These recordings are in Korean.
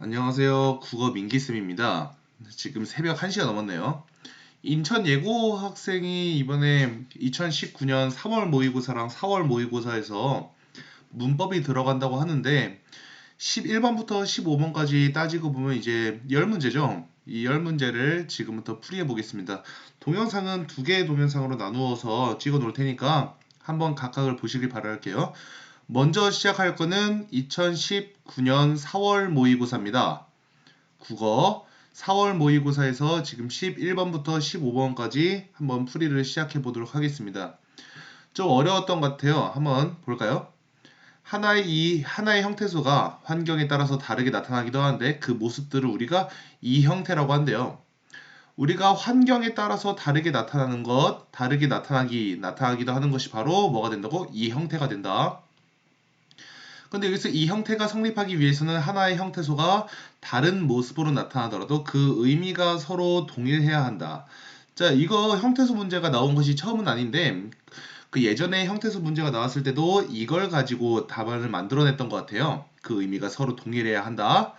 안녕하세요. 국어 민기쌤입니다. 지금 새벽 1시가 넘었네요. 인천 예고 학생이 이번에 2019년 3월 모의고사랑 4월 모의고사에서 문법이 들어간다고 하는데 11번부터 15번까지 따지고 보면 이제 10문제죠. 이 10문제를 지금부터 풀이해 보겠습니다. 동영상은 두 개의 동영상으로 나누어서 찍어 놓을 테니까 한번 각각을 보시길 바랄게요. 먼저 시작할 거는 2019년 4월 모의고사입니다. 국어 4월 모의고사에서 지금 11번부터 15번까지 한번 풀이를 시작해 보도록 하겠습니다. 좀 어려웠던 것 같아요. 한번 볼까요? 하나의 형태소가 환경에 따라서 다르게 나타나기도 하는데 그 모습들을 우리가 이 형태라고 한대요. 우리가 환경에 따라서 다르게 나타나는 것, 다르게 나타나기도 하는 것이 바로 뭐가 된다고? 이 형태가 된다. 근데 여기서 이 형태가 성립하기 위해서는 하나의 형태소가 다른 모습으로 나타나더라도 그 의미가 서로 동일해야 한다. 자, 이거 형태소 문제가 나온 것이 처음은 아닌데 그 예전에 형태소 문제가 나왔을 때도 이걸 가지고 답안을 만들어냈던 것 같아요. 그 의미가 서로 동일해야 한다.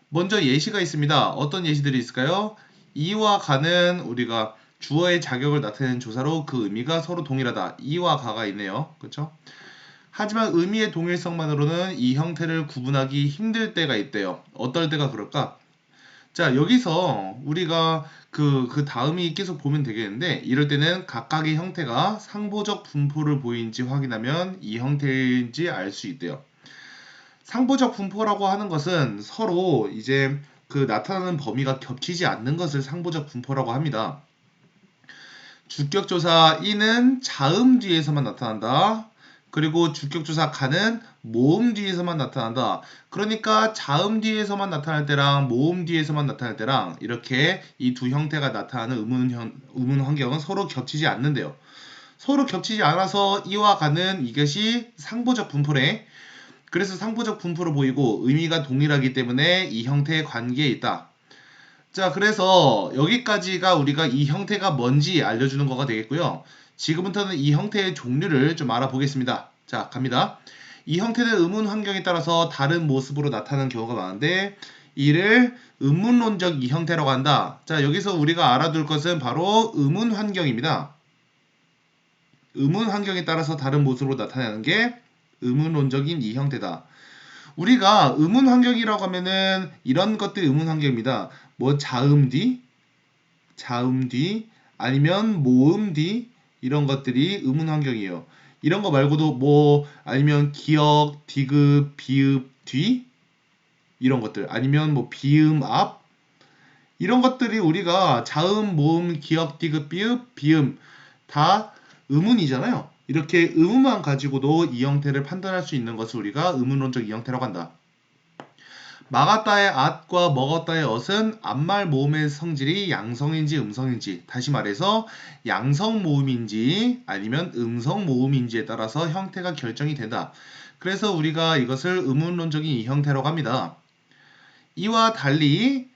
먼저 예시가 있습니다. 어떤 예시들이 있을까요? 이와 가는 우리가 주어의 자격을 나타내는 조사로 그 의미가 서로 동일하다. 이와 가가 있네요. 그렇죠? 하지만 의미의 동일성만으로는 이 형태를 구분하기 힘들 때가 있대요. 어떨 때가 그럴까? 자, 여기서 우리가 그 다음이 계속 보면 되겠는데, 이럴 때는 각각의 형태가 상보적 분포를 보이는지 확인하면 이 형태인지 알 수 있대요. 상보적 분포라고 하는 것은 서로 이제 그 나타나는 범위가 겹치지 않는 것을 상보적 분포라고 합니다. 주격조사 이는 자음 뒤에서만 나타난다. 그리고 주격조사 가는 모음 뒤에서만 나타난다. 그러니까 자음 뒤에서만 나타날 때랑 모음 뒤에서만 나타날 때랑 이렇게 이 두 형태가 나타나는 의문 환경은 서로 겹치지 않는데요. 서로 겹치지 않아서 이와 가는 이것이 상보적 분포래. 그래서 상보적 분포로 보이고 의미가 동일하기 때문에 이 형태의 관계에 있다. 자, 그래서 여기까지가 우리가 이 형태가 뭔지 알려주는 거가 되겠고요. 지금부터는 이 형태의 종류를 좀 알아보겠습니다. 자, 갑니다. 이 형태는 의문 환경에 따라서 다른 모습으로 나타나는 경우가 많은데 이를 의문론적 이 형태라고 한다. 자, 여기서 우리가 알아둘 것은 바로 의문 환경입니다. 의문 환경에 따라서 다른 모습으로 나타나는 게 의문론적인 이 형태다. 우리가 의문 환경이라고 하면은 이런 것들이 의문 환경입니다. 뭐 자음 뒤, 아니면 모음 뒤 이런 것들이 의문 환경이에요. 이런 거 말고도 뭐 아니면 기역, 디귿, 비읍 뒤 이런 것들 아니면 뭐 비음 앞 이런 것들이 우리가 자음, 모음, 기역, 디귿, 비읍, 비음 다 의문이잖아요. 이렇게 의문만 가지고도 이 형태를 판단할 수 있는 것을 우리가 의문론적 이 형태라고 한다. 막았다의 at과 먹었다의 ot은 앞말 모음의 성질이 양성인지 음성인지, 다시 말해서 양성 모음인지 아니면 음성 모음인지에 따라서 형태가 결정이 된다. 그래서 우리가 이것을 의문론적인 이 형태라고 합니다. 이와 달리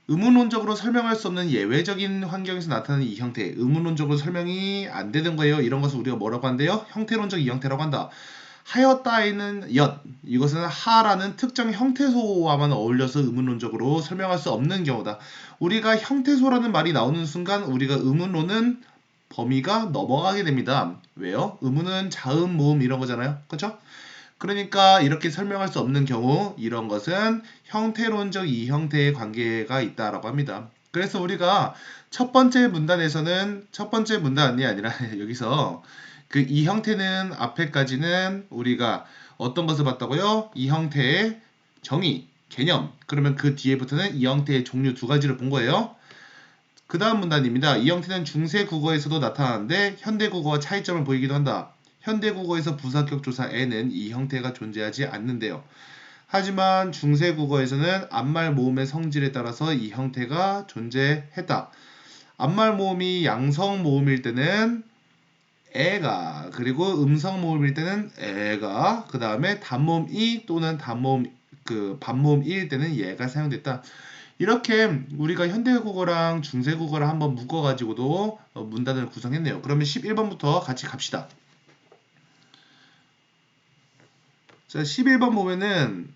의문론적으로 설명할 수 없는 예외적인 환경에서 나타나는 이 형태, 의문론적으로 설명이 안 되는 거예요. 이런 것을 우리가 뭐라고 한대요? 형태론적 이 형태라고 한다. 하였다에는 엿, 이것은 하라는 특정 형태소와만 어울려서 의문론적으로 설명할 수 없는 경우다. 우리가 형태소라는 말이 나오는 순간 우리가 의문론은 범위가 넘어가게 됩니다. 왜요? 의문은 자음, 모음 이런 거잖아요. 그렇죠? 그러니까 이렇게 설명할 수 없는 경우 이런 것은 형태론적 이 형태의 관계가 있다라고 합니다. 그래서 우리가 첫 번째 문단에서는 첫 번째 문단이 아니라 여기서 그 이 형태는 앞에까지는 우리가 어떤 것을 봤다고요? 이 형태의 정의, 개념. 그러면 그 뒤에부터는 이 형태의 종류 두 가지를 본 거예요. 그 다음 문단입니다. 이 형태는 중세 국어에서도 나타나는데 현대 국어와 차이점을 보이기도 한다. 현대 국어에서 부사격 조사에는 이 형태가 존재하지 않는데요. 하지만 중세 국어에서는 앞말 모음의 성질에 따라서 이 형태가 존재했다. 앞말 모음이 양성 모음일 때는 애가, 그리고 음성 모음일 때는 애가, 그 다음에 단모음 이 또는 단모음 반모음 이일 때는 얘가 사용됐다. 이렇게 우리가 현대국어랑 중세국어를 한번 묶어가지고도 문단을 구성했네요. 그러면 11번부터 같이 갑시다. 자, 11번 보면은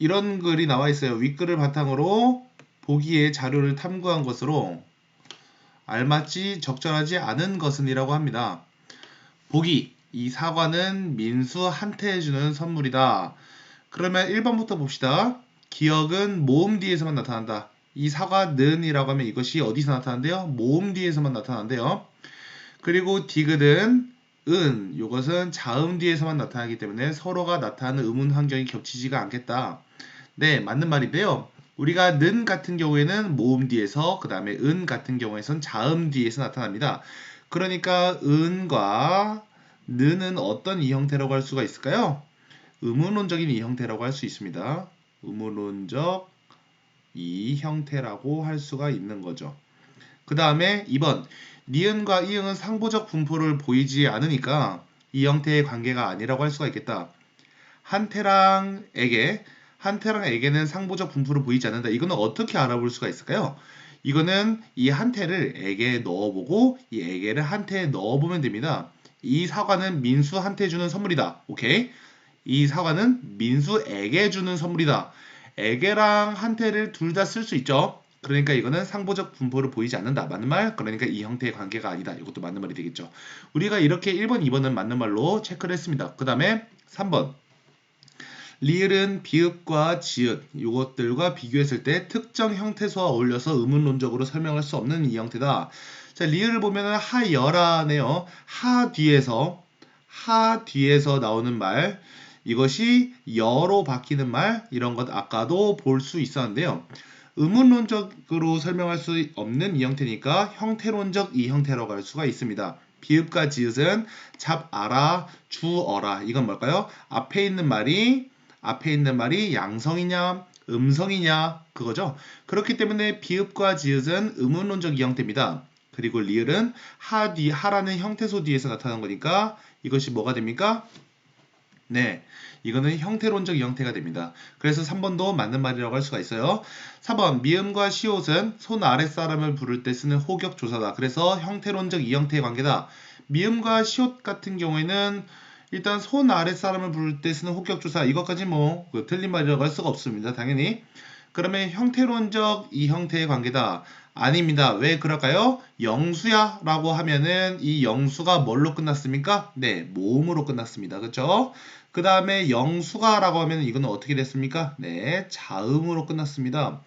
이런 글이 나와 있어요. 윗글을 바탕으로 보기에 자료를 탐구한 것으로 알맞지 적절하지 않은 것은 이라고 합니다. 보기, 이 사과는 민수한테 주는 선물이다. 그러면 1번부터 봅시다. 기억은 모음 뒤에서만 나타난다. 이 사과는 이라고 하면 이것이 어디서 나타난대요? 모음 뒤에서만 나타난대요. 그리고 디귿은 요것은 자음 뒤에서만 나타나기 때문에 서로가 나타나는 음운 환경이 겹치지가 않겠다. 네, 맞는 말인데요. 우리가 는 같은 경우에는 모음 뒤에서, 그 다음에 은 같은 경우에선 자음 뒤에서 나타납니다. 그러니까 은과 는은 어떤 이 형태라고 할 수가 있을까요? 의문론적인 이 형태라고 할 수 있습니다. 의문론적 이 형태라고 할 수가 있는 거죠. 그 다음에 2번 니은과 이응은 상보적 분포를 보이지 않으니까 이 형태의 관계가 아니라고 할 수가 있겠다. 한태랑 에게는 상보적 분포를 보이지 않는다. 이거는 어떻게 알아볼 수가 있을까요? 이거는 이 한태를 에게에 넣어보고 이 에게를 한태에 넣어보면 됩니다. 이 사과는 민수한테 주는 선물이다. 오케이? 이 사과는 민수에게 주는 선물이다. 에게랑 한태를 둘 다 쓸 수 있죠. 그러니까 이거는 상보적 분포를 보이지 않는다. 맞는 말? 그러니까 이 형태의 관계가 아니다. 이것도 맞는 말이 되겠죠. 우리가 이렇게 1번, 2번은 맞는 말로 체크를 했습니다. 그 다음에 3번. 리을은 비읍과 지읒 이것들과 비교했을 때 특정 형태소와 어울려서 의문론적으로 설명할 수 없는 이 형태다. 자, 리을을 보면은 하여라네요. 하 뒤에서 나오는 말 이것이 여로 바뀌는 말 이런 것 아까도 볼 수 있었는데요. 의문론적으로 설명할 수 없는 이 형태니까 형태론적 이 형태라고 할 수가 있습니다. 비읍과 지읒은 잡아라, 주어라 이건 뭘까요? 앞에 있는 말이 양성이냐 음성이냐 그거죠. 그렇기 때문에 비읍과 지읒은 의문론적 이 형태입니다. 그리고 리을은 하라는 형태소 뒤에서 나타나는 거니까 이것이 뭐가 됩니까? 네, 이거는 형태론적 이 형태가 됩니다. 그래서 3번도 맞는 말이라고 할 수가 있어요. 4번 미음과 시옷은 손 아랫사람을 부를 때 쓰는 호격조사다. 그래서 형태론적 이 형태의 관계다. 미음과 시옷 같은 경우에는 일단 손 아랫사람을 부를 때 쓰는 호격조사 이것까지 뭐 틀린 말이라고 할 수가 없습니다. 당연히. 그러면 형태론적 이 형태의 관계다. 아닙니다. 왜 그럴까요? 영수야 라고 하면은 이 영수가 뭘로 끝났습니까? 네, 모음으로 끝났습니다. 그쵸? 그 다음에 영수가 라고 하면 이거는 어떻게 됐습니까? 네, 자음으로 끝났습니다.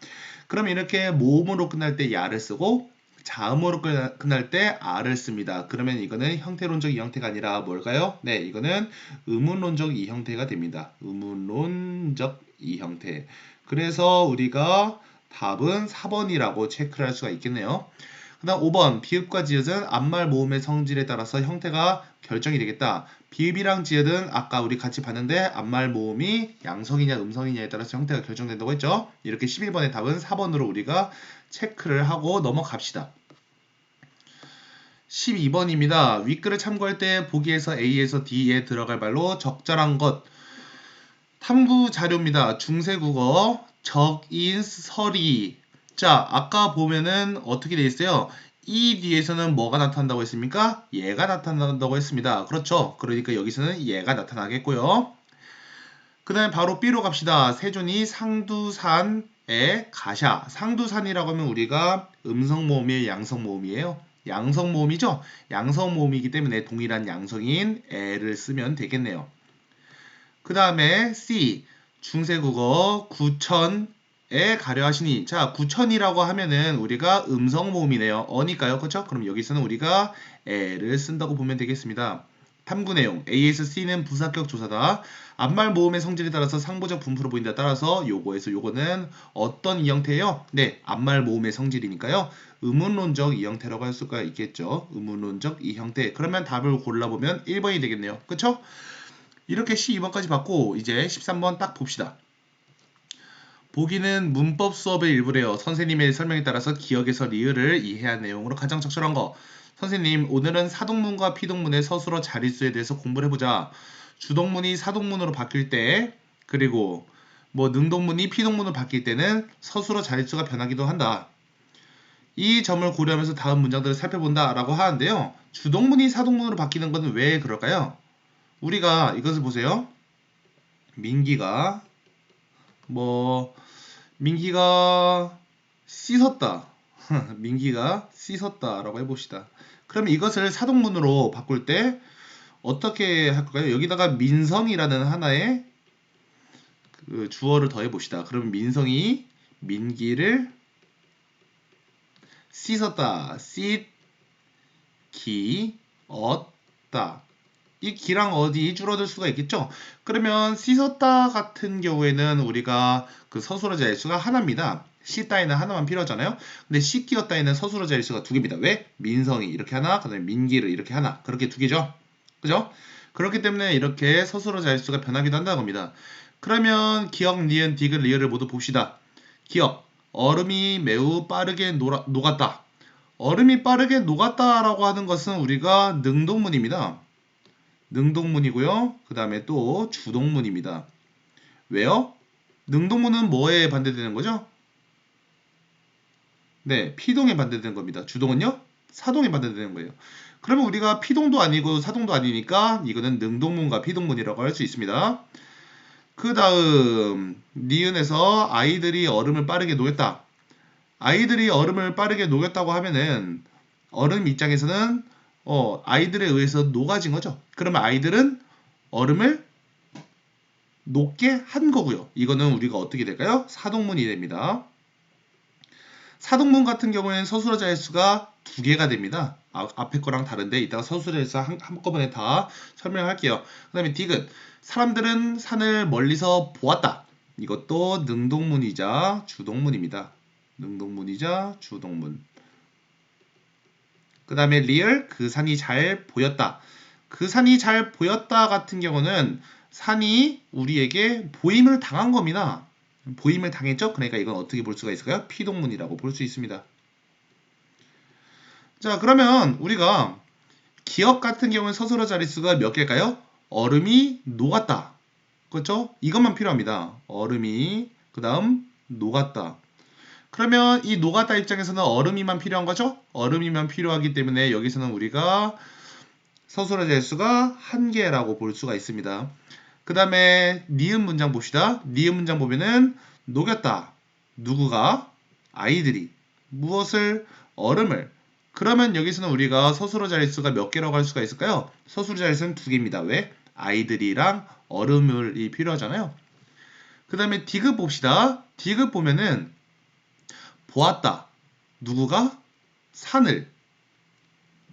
그럼 이렇게 모음으로 끝날 때 야를 쓰고 자음으로 끝날 때 아를 씁니다. 그러면 이거는 형태론적 이 형태가 아니라 뭘까요? 네, 이거는 의문론적 이 형태가 됩니다. 의문론적 이 형태. 그래서 우리가 답은 4번이라고 체크를 할 수가 있겠네요. 그 다음 5번 비읍과 지읒은 앞말 모음의 성질에 따라서 형태가 결정이 되겠다. 비읍이랑 지읒은 아까 우리 같이 봤는데 앞말 모음이 양성이냐 음성이냐에 따라서 형태가 결정된다고 했죠. 이렇게 11번의 답은 4번으로 우리가 체크를 하고 넘어갑시다. 12번입니다. 윗글을 참고할 때 보기에서 A에서 D에 들어갈 말로 적절한 것 탐구 자료입니다. 중세국어 적인서리. 자, 아까 보면은 어떻게 돼 있어요? 이 뒤에서는 뭐가 나타난다고 했습니까? 얘가 나타난다고 했습니다. 그렇죠? 그러니까 여기서는 얘가 나타나겠고요. 그 다음에 바로 B로 갑시다. 세존이 상두산에 가샤. 상두산이라고 하면 우리가 음성모음이에요? 양성모음이에요? 양성모음이죠? 양성모음이기 때문에 동일한 양성인 에를 쓰면 되겠네요. 그 다음에 C 중세국어 구천에 가려 하시니 자 구천이라고 하면은 우리가 음성 모음이네요. 어니까요. 그렇죠? 그럼 여기서는 우리가 에를 쓴다고 보면 되겠습니다. 탐구 내용 A에서 C는 부사격 조사다. 앞말 모음의 성질에 따라서 상보적 분포를 보인다. 따라서 요거에서 요거는 어떤 이 형태예요? 네, 앞말 모음의 성질이니까요. 의문론적 이 형태라고 할 수가 있겠죠. 의문론적 이 형태. 그러면 답을 골라보면 1번이 되겠네요. 그렇죠? 이렇게 12번까지 봤고 이제 13번 딱 봅시다. 보기는 문법 수업의 일부래요. 선생님의 설명에 따라서 기억에서 리을을 이해한 내용으로 가장 적절한 거. 선생님 오늘은 사동문과 피동문의 서술어 자릿수에 대해서 공부를 해보자. 주동문이 사동문으로 바뀔 때 그리고 뭐 능동문이 피동문으로 바뀔 때는 서술어 자릿수가 변하기도 한다. 이 점을 고려하면서 다음 문장들을 살펴본다 라고 하는데요. 주동문이 사동문으로 바뀌는 것은 왜 그럴까요? 우리가 이것을 보세요. 민기가 뭐 민기가 씻었다. 민기가 씻었다라고 해봅시다. 그럼 이것을 사동문으로 바꿀 때 어떻게 할까요? 여기다가 민성이라는 하나의 그 주어를 더해 봅시다. 그러면 민성이 민기를 씻었다. 씻기었다. 이 기랑 어디 줄어들 수가 있겠죠? 그러면 씻었다 같은 경우에는 우리가 그 서술어 자일수가 하나입니다. 씻다에는 하나만 필요하잖아요. 근데 씻기었다에는 서술어 자일수가 두 개입니다. 왜? 민성이 이렇게 하나, 그 다음에 민기를 이렇게 하나. 그렇게 두 개죠. 그죠? 그렇기 때문에 이렇게 서술어 자일수가 변하기도 한다는 겁니다. 그러면 기억, 니은, 디귿, 리을을 모두 봅시다. 기억, 얼음이 매우 빠르게 녹았다. 얼음이 빠르게 녹았다라고 하는 것은 우리가 능동문입니다. 능동문이고요. 그 다음에 또 주동문입니다. 왜요? 능동문은 뭐에 반대되는 거죠? 네, 피동에 반대되는 겁니다. 주동은요? 사동에 반대되는 거예요. 그러면 우리가 피동도 아니고 사동도 아니니까 이거는 능동문과 피동문이라고 할 수 있습니다. 그 다음 니은에서 아이들이 얼음을 빠르게 녹였다. 아이들이 얼음을 빠르게 녹였다고 하면은 얼음 입장에서는 아이들에 의해서 녹아진 거죠. 그러면 아이들은 얼음을 녹게 한 거고요. 이거는 우리가 어떻게 될까요? 사동문이 됩니다. 사동문 같은 경우에는 서술어 자일수가 두 개가 됩니다. 앞에 거랑 다른데 이따가 서술어 자일수 한꺼번에 다 설명할게요. 그 다음에 디귿. 사람들은 산을 멀리서 보았다. 이것도 능동문이자 주동문입니다. 능동문이자 주동문. 그 다음에 리을. 그 산이 잘 보였다. 그 산이 잘 보였다 같은 경우는 산이 우리에게 보임을 당한 겁니다. 보임을 당했죠? 그러니까 이건 어떻게 볼 수가 있을까요? 피동문이라고 볼 수 있습니다. 자, 그러면 우리가 기억 같은 경우는 서술어 자릿수가 몇 개일까요? 얼음이 녹았다. 그렇죠? 이것만 필요합니다. 얼음이 그 다음 녹았다. 그러면 이 녹았다 입장에서는 얼음이만 필요한 거죠? 얼음이만 필요하기 때문에 여기서는 우리가 서술어 자릿수가 한 개라고 볼 수가 있습니다. 그 다음에 니은 문장 봅시다. 니은 문장 보면은 녹였다. 누구가? 아이들이. 무엇을? 얼음을. 그러면 여기서는 우리가 서술어 자릿수가 몇 개라고 할 수가 있을까요? 서술어 자릿수는 두 개입니다. 왜? 아이들이랑 얼음이 필요하잖아요. 그 다음에 디귿 봅시다. 디귿 보면은 보았다. 누구가? 산을.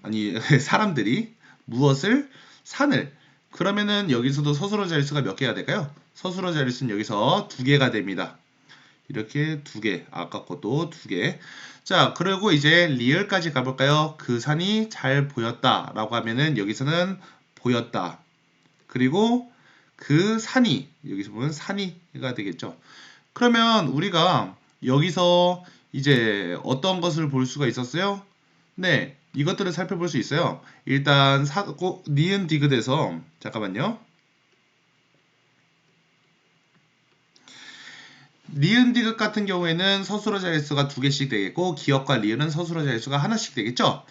아니 사람들이. 무엇을? 산을. 그러면은 여기서도 서술어 자릿수가 몇 개가 될까요? 서술어 자릿수는 여기서 두 개가 됩니다. 이렇게 두 개. 아까 것도 두 개. 자, 그리고 이제 리을까지 가볼까요? 그 산이 잘 보였다 라고 하면은 여기서는 보였다. 그리고 그 산이, 여기서 보면 산이가 되겠죠. 그러면 우리가 여기서 이제 어떤 것을 볼 수가 있었어요? 네, 이것들을 살펴볼 수 있어요. 일단 니은 디귿에서 잠깐만요. 니은 디귿 같은 경우에는 서술어 자릿수가 두 개씩 되겠고 기억과 리을은 서술어 자릿수가 하나씩 되겠죠.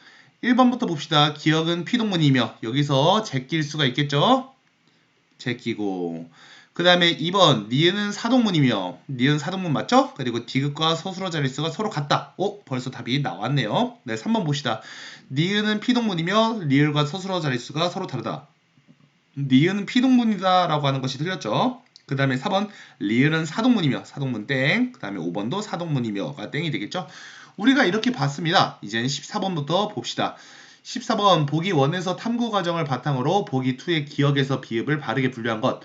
1번부터 봅시다. 기억은 피동문이며 여기서 제낄 수가 있겠죠. 제끼고 그 다음에 2번 니은은 사동문이며 니은 사동문 맞죠? 그리고 디귿과 서술어 자릿수가 서로 같다. 벌써 답이 나왔네요. 네, 3번 봅시다. 니은은 피동문이며 리을과 서술어 자릿수가 서로 다르다. 니은은 피동문이다 라고 하는 것이 틀렸죠. 그 다음에 4번 리을은 사동문이며 사동문 땡. 그 다음에 5번도 사동문이며가 땡이 되겠죠. 우리가 이렇게 봤습니다. 이제는 14번부터 봅시다. 14번 보기 1에서 탐구 과정을 바탕으로 보기 2의 기억에서 비읍을 바르게 분류한 것.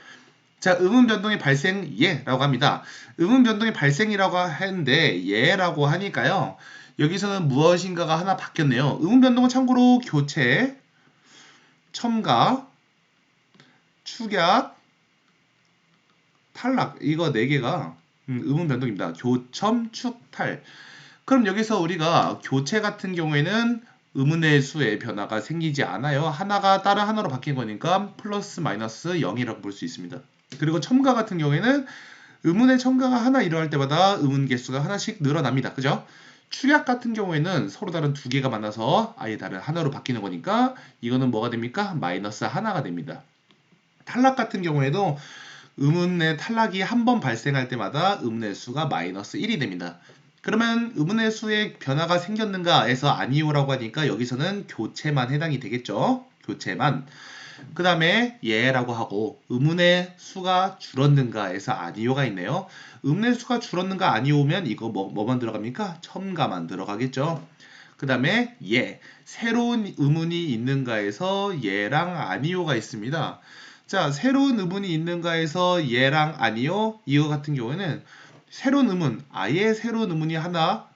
자, 음운 변동의 발생 예라고 합니다. 음운 변동의 발생이라고 하는데 예라고 하니까요. 여기서는 무엇인가가 하나 바뀌었네요. 음운 변동은 참고로 교체, 첨가, 축약, 탈락 이거 4개가 음운 변동입니다. 교첨, 축, 탈. 그럼 여기서 우리가 교체 같은 경우에는 음운의 수의 변화가 생기지 않아요. 하나가 다른 하나로 바뀐 거니까 플러스 마이너스 0이라고 볼 수 있습니다. 그리고 첨가 같은 경우에는 음운의 첨가가 하나 일어날 때마다 음운 개수가 하나씩 늘어납니다. 그죠? 축약 같은 경우에는 서로 다른 두 개가 만나서 아예 다른 하나로 바뀌는 거니까 이거는 뭐가 됩니까? 마이너스 하나가 됩니다. 탈락 같은 경우에도 의문의 탈락이 한 번 발생할 때마다 의문의 수가 마이너스 1이 됩니다. 그러면 의문의 수에 변화가 생겼는가에서 아니오라고 하니까 여기서는 교체만 해당이 되겠죠. 교체만. 그 다음에 예라고 하고 의문의 수가 줄었는가에서 아니오가 있네요. 의문의 수가 줄었는가 아니오면 이거 뭐만 들어갑니까? 첨가만 들어가겠죠. 그 다음에 예, 새로운 의문이 있는가에서 예랑 아니오가 있습니다. 자, 새로운 의문이 있는가에서 예랑 아니오 이거 같은 경우에는 새로운 의문, 아예 새로운 의문이 하나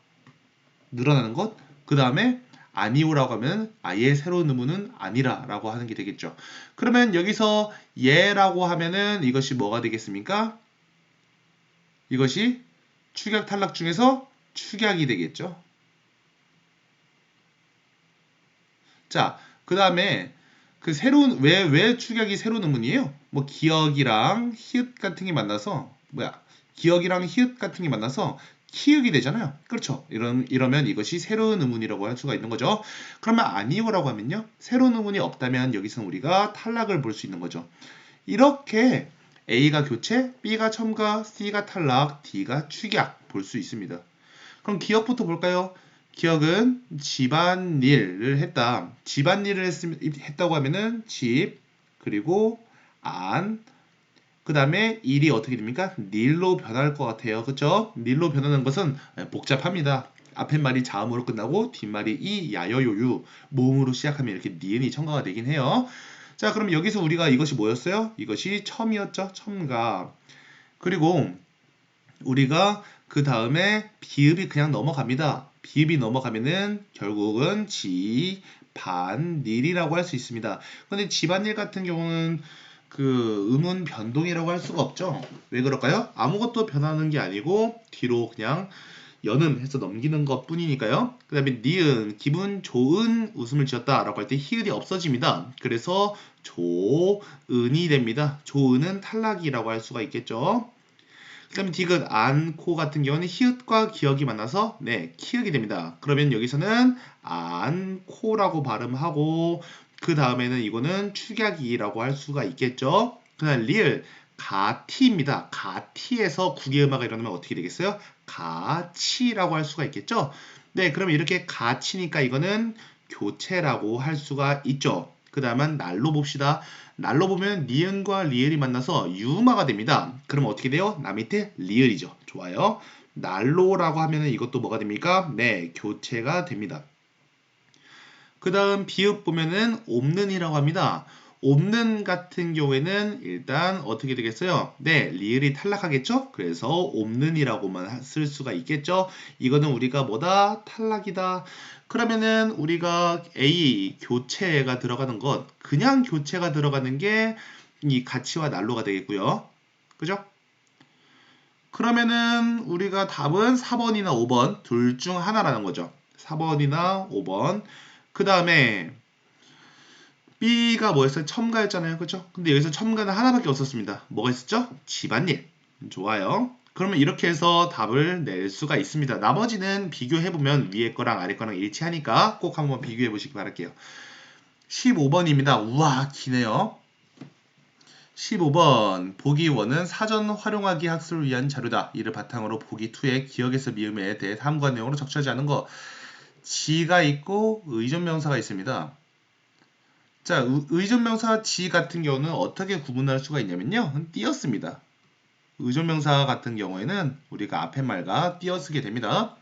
늘어나는 것, 그 다음에 아니오라고 하면 아예 새로운 의문은 아니라라고 하는 게 되겠죠. 그러면 여기서 예라고 하면은 이것이 뭐가 되겠습니까? 이것이 축약 탈락 중에서 축약이 되겠죠. 자, 그 다음에 그 새로운 왜 축약이 새로운 의문이에요? 뭐 기억이랑 히읗 같은 게 만나서 기억이랑 히읗 같은 게 만나서 키읔이 되잖아요. 그렇죠. 이러면 이것이 새로운 의문이라고 할 수가 있는 거죠. 그러면 아니오라고 하면요. 새로운 의문이 없다면 여기서는 우리가 탈락을 볼 수 있는 거죠. 이렇게 A가 교체, B가 첨가, C가 탈락, D가 축약 볼 수 있습니다. 그럼 기억부터 볼까요? 기억은 집안일을 했다. 집안일을 했다고 하면은 집, 그리고 안, 그 다음에 일이 어떻게 됩니까? 닐로 변할 것 같아요. 그쵸? 닐로 변하는 것은 복잡합니다. 앞에 말이 자음으로 끝나고 뒷말이 이, 야여요유, 모음으로 시작하면 이렇게 니은이 첨가가 되긴 해요. 자, 그럼 여기서 우리가 이것이 뭐였어요? 이것이 첨이었죠? 첨가. 그리고 우리가 그 다음에 비읍이 그냥 넘어갑니다. 비읍이 넘어가면은 결국은 지, 반, 일이라고 할 수 있습니다. 근데 집안일 같은 경우는 그 음운 변동이라고 할 수가 없죠. 왜 그럴까요? 아무것도 변하는 게 아니고 뒤로 그냥 연음해서 넘기는 것 뿐이니까요. 그 다음에 니은, 기분 좋은 웃음을 지었다 라고 할 때 히읗이 없어집니다. 그래서 조은이 됩니다. 조은은 탈락이라고 할 수가 있겠죠. 그 다음에 디귿, 안, 코 같은 경우는 히읗과 기억이 만나서 네, 키읔이 됩니다. 그러면 여기서는 안, 코라고 발음하고 그 다음에는 이거는 축약이라고 할 수가 있겠죠. 그 다음 리을, 가티입니다. 가티에서 국외음화가 일어나면 어떻게 되겠어요? 가치라고 할 수가 있겠죠. 네, 그럼 이렇게 가치니까 이거는 교체라고 할 수가 있죠. 그 다음은 날로 봅시다. 날로 보면 니은과 리을이 만나서 유마가 됩니다. 그럼 어떻게 돼요? 나 밑에 리을이죠. 좋아요. 날로라고 하면 이것도 뭐가 됩니까? 네, 교체가 됩니다. 그 다음 비읍 보면은 없는이라고 합니다. 없는 같은 경우에는 일단 어떻게 되겠어요? 네, 리을이 탈락하겠죠? 그래서 없는이라고만 쓸 수가 있겠죠? 이거는 우리가 뭐다? 탈락이다. 그러면은 우리가 A 교체가 들어가는 것, 그냥 교체가 들어가는 게 이 가치와 난로가 되겠고요. 그죠? 그러면은 우리가 답은 4번이나 5번 둘 중 하나라는 거죠. 4번이나 5번. 그 다음에 B가 뭐였어요? 첨가였잖아요. 그렇죠? 근데 여기서 첨가는 하나밖에 없었습니다. 뭐가 있었죠? 집안일. 좋아요. 그러면 이렇게 해서 답을 낼 수가 있습니다. 나머지는 비교해보면 위에 거랑 아래 거랑 일치하니까 꼭 한번 비교해 보시기 바랄게요. 15번입니다. 우와, 기네요. 15번 보기 1은 사전 활용하기 학습을 위한 자료다. 이를 바탕으로 보기 2의 기억에서 미음에 대해 다음과 내용으로 적절하지 않은 거. 지가 있고 의존명사가 있습니다. 자, 의존명사 지 같은 경우는 어떻게 구분할 수가 있냐면요. 띄었습니다. 의존명사 같은 경우에는 우리가 앞에 말과 띄어쓰게 됩니다.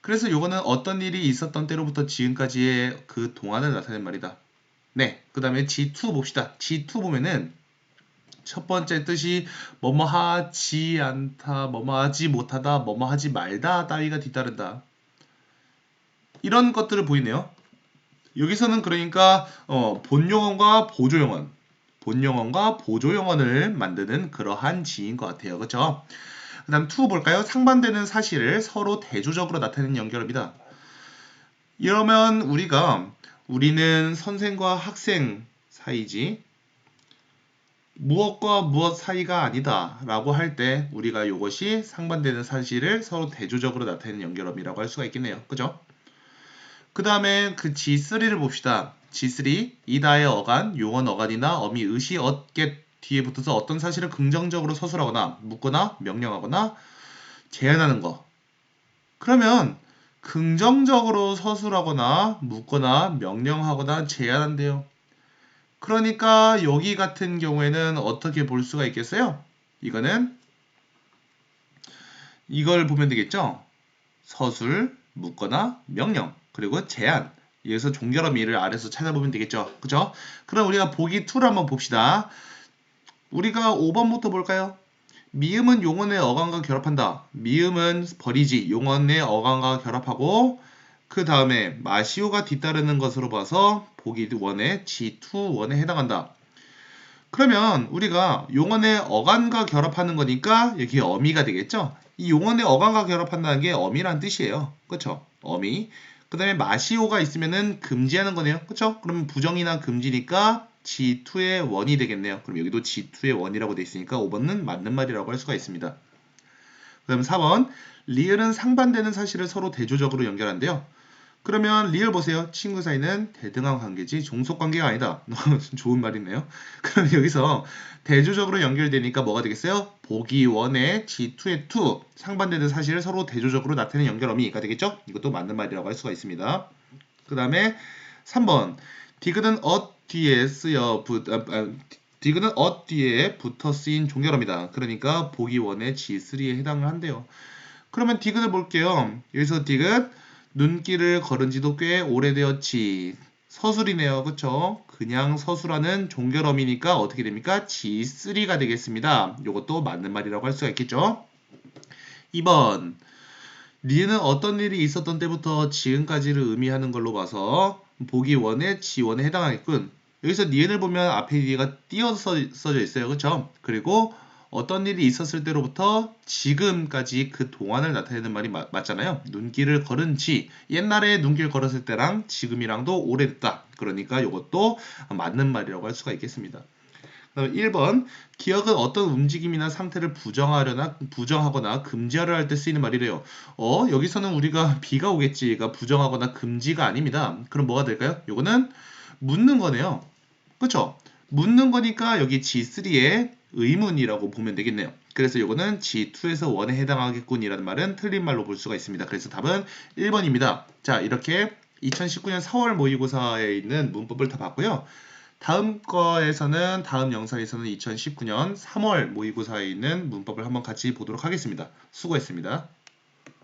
그래서 요거는 어떤 일이 있었던 때로부터 지금까지의 그 동안을 나타낸 말이다. 네, 그 다음에 G2 봅시다. G2 보면은 첫 번째 뜻이 뭐뭐 하지 않다, 뭐뭐 하지 못하다, 뭐뭐 하지 말다 따위가 뒤따른다. 이런 것들을 보이네요. 여기서는 그러니까 본용언과 보조용언, 본용언과 보조용언을 만드는 그러한 지인 것 같아요. 그렇죠? 그 다음 2 볼까요? 상반되는 사실을 서로 대조적으로 나타내는 연결어입니다. 이러면 우리는 선생과 학생 사이지 무엇과 무엇 사이가 아니다 라고 할 때 우리가 이것이 상반되는 사실을 서로 대조적으로 나타내는 연결어이라고 할 수가 있겠네요. 그죠? 그 다음에 그 G3를 봅시다. G3 이다의 어간, 용언 어간이나 어미, 의시, 엇, 겟, 뒤에 붙어서 어떤 사실을 긍정적으로 서술하거나 묻거나 명령하거나 제안하는 거. 그러면 긍정적으로 서술하거나 묻거나 명령하거나 제안한대요. 그러니까 여기 같은 경우에는 어떻게 볼 수가 있겠어요? 이거는 이걸 보면 되겠죠? 서술, 묻거나 명령, 그리고 제안. 여기서 종결어미를 아래서 찾아보면 되겠죠. 그죠? 그럼 우리가 보기 2를 한번 봅시다. 우리가 5번부터 볼까요? 미음은 용언의 어간과 결합한다. 미음은 버리지. 용언의 어간과 결합하고 그 다음에 마시오가 뒤따르는 것으로 봐서 보기 1의 G2원에 해당한다. 그러면 우리가 용언의 어간과 결합하는 거니까 여기 어미가 되겠죠? 이 용언의 어간과 결합한다는 게 어미란 뜻이에요. 그쵸? 어미. 그 다음에 마시오가 있으면은 금지하는 거네요. 그쵸? 그러면 부정이나 금지니까 G2의 원이 되겠네요. 그럼 여기도 G2의 원이라고 돼 있으니까 5번은 맞는 말이라고 할 수가 있습니다. 그럼 4번. 리을은 상반되는 사실을 서로 대조적으로 연결한대요. 그러면 리을 보세요. 친구 사이는 대등한 관계지 종속 관계가 아니다. 좋은 말이네요. 그럼 여기서 대조적으로 연결되니까 뭐가 되겠어요? 보기 1의 G2의 2 상반되는 사실을 서로 대조적으로 나타내는 연결어미가 되겠죠? 이것도 맞는 말이라고 할 수가 있습니다. 그 다음에 3번 디귿은 뒤에 디귿은 뒤에 붙어 쓰인 종결어입니다. 그러니까 보기 1의 G3에 해당을 한대요. 그러면 디귿을 볼게요. 여기서 디귿 눈길을 걸은 지도 꽤 오래되었지. 서술이네요. 그쵸? 그냥 서술하는 종결어미니까 어떻게 됩니까? G3가 되겠습니다. 이것도 맞는 말이라고 할 수가 있겠죠? 2번. 니은 어떤 일이 있었던 때부터 지금까지를 의미하는 걸로 봐서 보기 1의 G1에 해당하겠군. 여기서 니은을 보면 앞에 니가 띄어서 써져 있어요. 그쵸? 그리고 어떤 일이 있었을 때로부터 지금까지 그 동안을 나타내는 말이 맞잖아요. 눈길을 걸은 지. 옛날에 눈길 걸었을 때랑 지금이랑도 오래됐다. 그러니까 이것도 맞는 말이라고 할 수가 있겠습니다. 그다음 1번. 기억은 어떤 움직임이나 상태를 부정하거나 금지하려 할 때 쓰이는 말이래요. 여기서는 우리가 비가 오겠지가 부정하거나 금지가 아닙니다. 그럼 뭐가 될까요? 요거는 묻는 거네요. 그쵸? 묻는 거니까 여기 G3의 의문이라고 보면 되겠네요. 그래서 요거는 G2에서 1에 해당하겠군이라는 말은 틀린 말로 볼 수가 있습니다. 그래서 답은 1번입니다. 자, 이렇게 2019년 4월 모의고사에 있는 문법을 다 봤고요. 다음 영상에서는 2019년 3월 모의고사에 있는 문법을 한번 같이 보도록 하겠습니다. 수고했습니다.